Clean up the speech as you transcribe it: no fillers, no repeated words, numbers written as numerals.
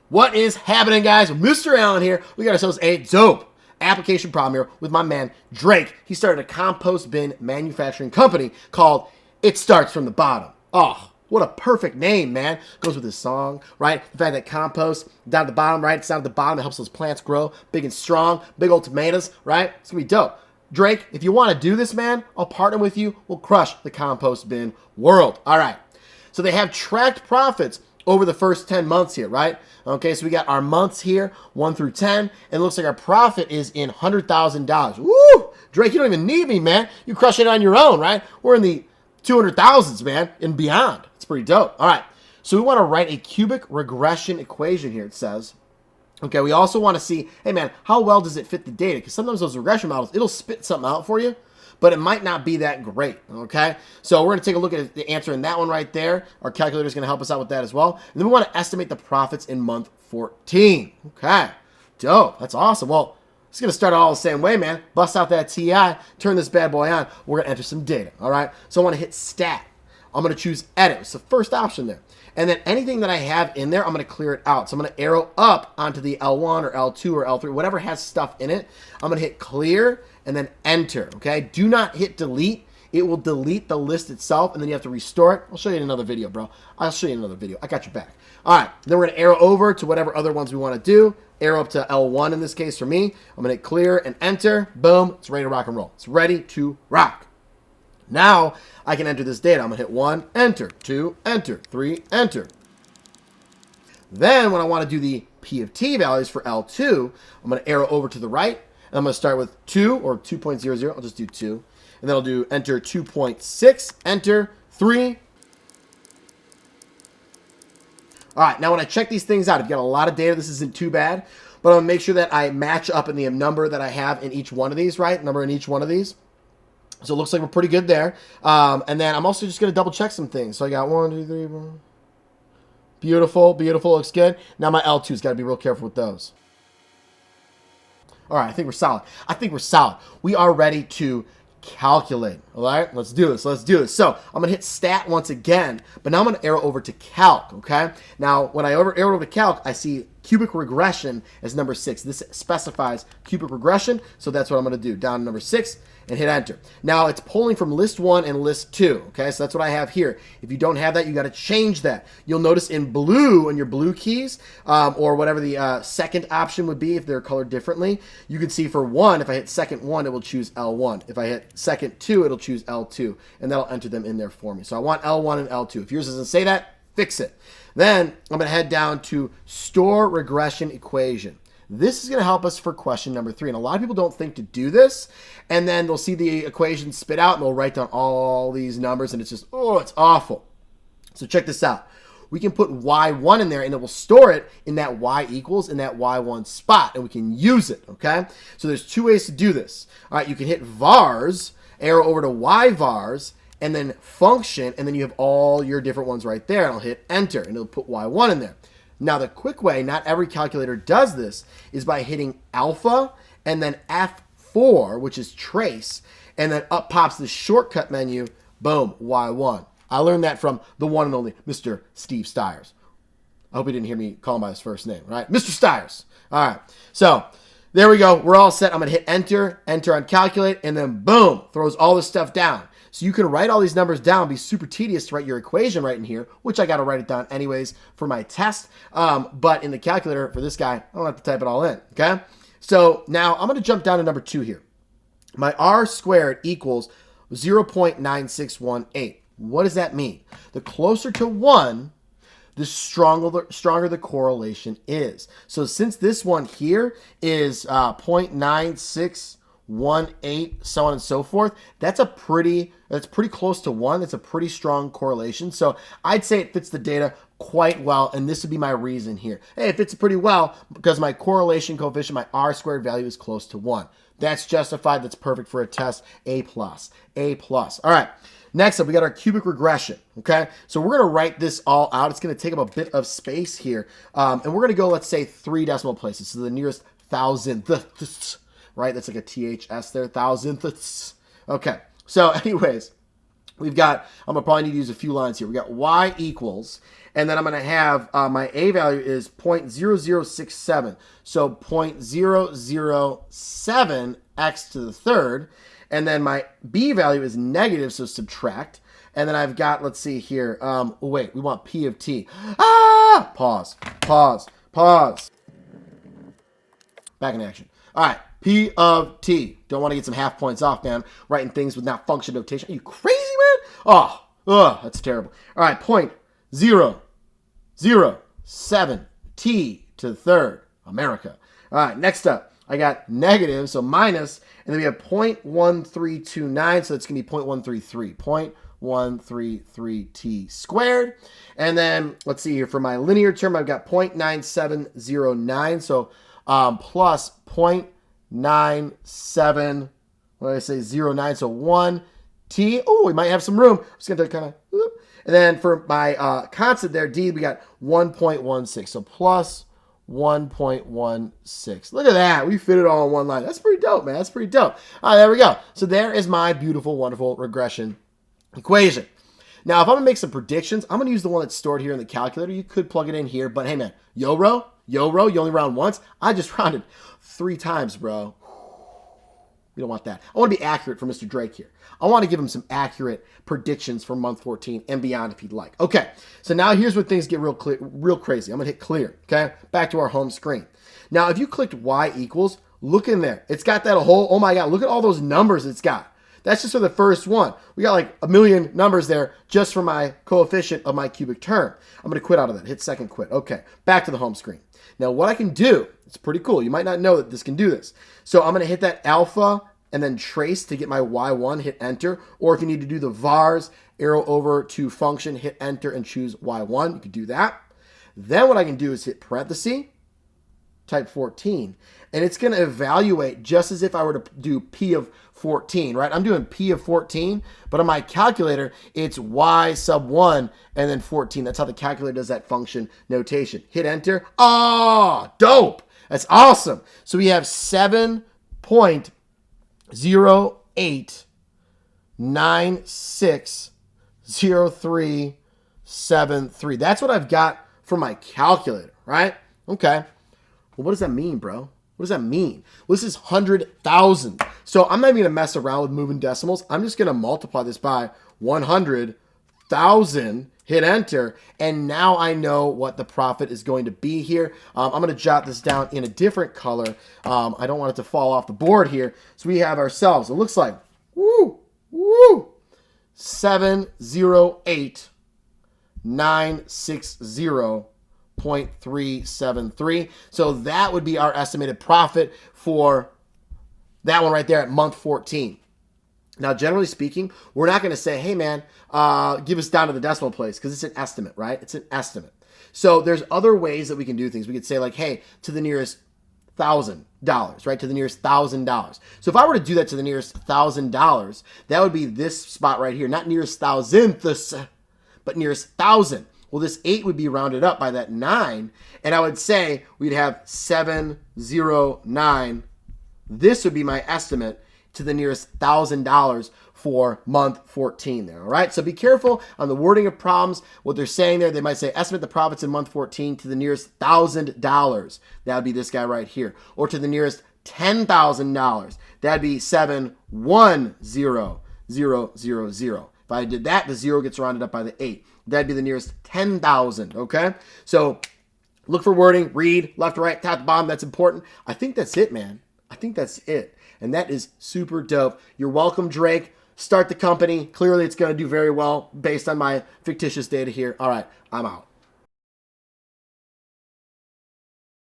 What is happening, guys? Mr. Allen here. We got ourselves a dope application problem here with my man Drake. He started a compost bin manufacturing company called It Starts From the Bottom. Oh, what a perfect name, man. Goes with his song, right? The fact that compost down at the bottom, right? It's down at the bottom. It helps those plants grow big and strong. Big old tomatoes, right? It's going to be dope. Drake, if you want to do this, man, I'll partner with you. We'll crush the compost bin world. All right. So they have tracked profits over the first 10 months here, right? Okay, so we got our months here, 1 through 10, and it looks like our profit is in $100,000. Woo! Drake, you don't even need me, man. You crush it on your own, right? We're in the 200,000s, man, and beyond. It's pretty dope. All right, so we want to write a cubic regression equation here, it says. Okay, we also want to see, hey, man, how well does it fit the data? Because sometimes those regression models, it'll spit something out for you, but it might not be that great, okay? So we're going to take a look at the answer in that one right there. Our calculator is going to help us out with that as well. And then we want to estimate the profits in month 14. Okay, dope. That's awesome. Well, it's going to start all the same way, man. Bust out that TI, turn this bad boy on. We're going to enter some data, all right? So I want to hit stat. I'm going to choose edit. It's the first option there. And then anything that I have in there, I'm going to clear it out. So I'm going to arrow up onto the L1 or L2 or L3, whatever has stuff in it. I'm going to hit clear and then enter, okay? Do not hit delete. It will delete the list itself, and then you have to restore it. I'll show you in another video, bro. I'll show you in another video. I got your back. All right, then we're going to arrow over to whatever other ones we want to do. Arrow up to L1 in this case for me. I'm going to hit clear and enter. Boom. It's ready to rock and roll. It's ready to rock. Now I can enter this data. I'm going to hit 1, enter, 2, enter, 3, enter. Then when I want to do the P of T values for L2, I'm going to arrow over to the right. And I'm going to start with 2 or 2.00. I'll just do 2. And then I'll do enter 2.6, enter 3. All right, now when I check these things out, I've got a lot of data. This isn't too bad. But I'm going to make sure that I match up in the number that I have in each one of these, right? Number in each one of these. So it looks like we're pretty good there. And then I'm also just going to double check some things. So I got 1, 2, 3, 4. Beautiful, beautiful. Looks good. Now my L2's got to be real careful with those. All right, I think we're solid. I think we're solid. We are ready to calculate. All right, let's do this. Let's do this. So I'm going to hit stat once again, but now I'm going to arrow over to calc, okay? Now, when I arrow over to calc, I see cubic regression as number 6. This specifies cubic regression, so that's what I'm going to do. Down to number 6 and hit enter. Now, it's pulling from list 1 and list 2, okay? So that's what I have here. If you don't have that, you got to change that. You'll notice in blue, on your blue keys, or whatever the second option would be if they're colored differently, you can see for 1, if I hit second 1, it will choose L1. If I hit second 2, it'll choose L2, and that'll enter them in there for me. So I want L1 and L2. If yours doesn't say that, fix it. Then I'm going to head down to store regression equation. This is going to help us for question number 3. And a lot of people don't think to do this. And then they'll see the equation spit out and they'll write down all these numbers. And it's just, oh, it's awful. So check this out. We can put Y1 in there and it will store it in that Y equals in that Y1 spot. And we can use it, okay? So there's 2 ways to do this. All right, you can hit vars, arrow over to Y vars, and then function, and then you have all your different ones right there. And I'll hit enter, and it'll put Y1 in there. Now, the quick way, not every calculator does this, is by hitting alpha and then F4, which is trace, and then up pops the shortcut menu, boom, Y1. I learned that from the one and only Mr. Steve Stiers. I hope he didn't hear me call him by his first name, right? Mr. Stiers. All right, so there we go. We're all set. I'm going to hit enter, enter on calculate, and then boom, throws all this stuff down. So you can write all these numbers down, be super tedious to write your equation right in here, which I got to write it down anyways for my test. But in the calculator for this guy, I don't have to type it all in, okay? So now I'm going to jump down to number 2 here. My R squared equals 0.9618. What does that mean? The closer to 1, the stronger the correlation is. So since this one here is 0.9618, so on and so forth, that's pretty close to 1. That's a pretty strong correlation. So I'd say it fits the data quite well, and this would be my reason here. Hey, it fits pretty well because my correlation coefficient, my R squared value is close to 1. That's justified. That's perfect for a test. A+. A+. All right. Next up, we got our cubic regression, okay? So we're going to write this all out. It's going to take up a bit of space here. And we're going to go, let's say, 3 decimal places. So the nearest thousandths, right? That's like a THS there, thousandths. Okay, so anyways, we've got, I'm going to probably need to use a few lines here. We got Y equals, And then I'm going to have my A value is 0.0067. So 0.007 x to the third. And then my B value is negative, so subtract. And then I've got, let's see here. Wait, we want P of T. Ah! Pause. Back in action. All right, P of T. Don't want to get some half points off, man. Writing things with not function notation. Are you crazy, man? Oh, that's terrible. All right, 0.007 T to the third, America. All right, next up, I got negative, so minus, and then we have 0.1329, so it's going to be 0.133. 0.133 T squared. And then, let's see here, for my linear term, I've got 0.9709, so plus 0.97, what did I say, 09, so 1 T. Oh, we might have some room. I'm just going to kind of, and then for my constant there, D, we got 1.16, so plus 1.16. Look at that. We fit it all in one line. That's pretty dope, man. That's pretty dope. All right, there we go. So there is my beautiful, wonderful regression equation. Now, if I'm going to make some predictions, I'm going to use the one that's stored here in the calculator. You could plug it in here, but hey, man, yo-ro, you only round once. I just rounded 3 times, bro. We don't want that. I want to be accurate for Mr. Drake here. I want to give him some accurate predictions for month 14 and beyond if he'd like. Okay, so now here's where things get real crazy. I'm going to hit clear, okay? Back to our home screen. Now, if you clicked Y equals, look in there. It's got that whole, oh my God, look at all those numbers it's got. That's just for the first one. We got like a million numbers there just for my coefficient of my cubic term. I'm going to quit out of that. Hit second quit. Okay, back to the home screen. Now, what I can do, it's pretty cool. You might not know that this can do this. So I'm going to hit that alpha and then trace to get my Y1, hit enter. Or if you need to do the vars, arrow over to function, hit enter and choose Y1. You could do that. Then what I can do is hit parenthesis, type 14. And it's going to evaluate just as if I were to do P of 14, right? I'm doing P of 14, but on my calculator, it's Y sub 1 and then 14. That's how the calculator does that function notation. Hit enter. Oh, dope. That's awesome. So we have 7.08960373. That's what I've got for my calculator, right? Okay. Well, what does that mean, bro? What does that mean? Well, this is 100,000. So I'm not even going to mess around with moving decimals. I'm just going to multiply this by 100,000, hit enter, and now I know what the profit is going to be here. I'm going to jot this down in a different color. I don't want it to fall off the board here. So we have ourselves, it looks like, 708,960.373. So that would be our estimated profit for that one right there at month 14. Now, generally speaking, we're not going to say, hey, man, give us down to the decimal place because it's an estimate, right? It's an estimate. So there's other ways that we can do things. We could say like, hey, to the nearest $1,000, right? To the nearest $1,000. So if I were to do that to the nearest $1,000, that would be this spot right here, not nearest thousandths, but nearest 1,000. Well, this 8 would be rounded up by that 9, and I would say we'd have 709. This would be my estimate to the nearest $1,000 for month 14 there, all right? So be careful on the wording of problems. What they're saying there, they might say estimate the profits in month 14 to the nearest $1,000. That would be this guy right here. Or to the nearest $10,000. That'd be 710,000. If I did that, the 0 gets rounded up by the 8. That'd be the nearest 10,000, okay? So look for wording, read, left to right, top to bottom. That's important. I think that's it, man. I think that's it. And that is super dope. You're welcome, Drake. Start the company. Clearly, it's going to do very well based on my fictitious data here. All right, I'm out.